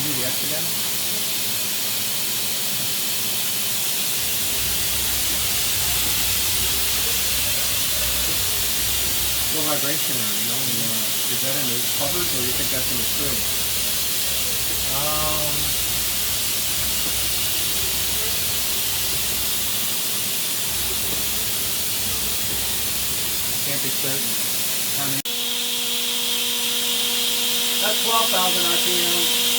do the X again? Low vibration error, you know, is that in the covers or do you think that's in the screw? Can't be certain. That's 12,000 RPM.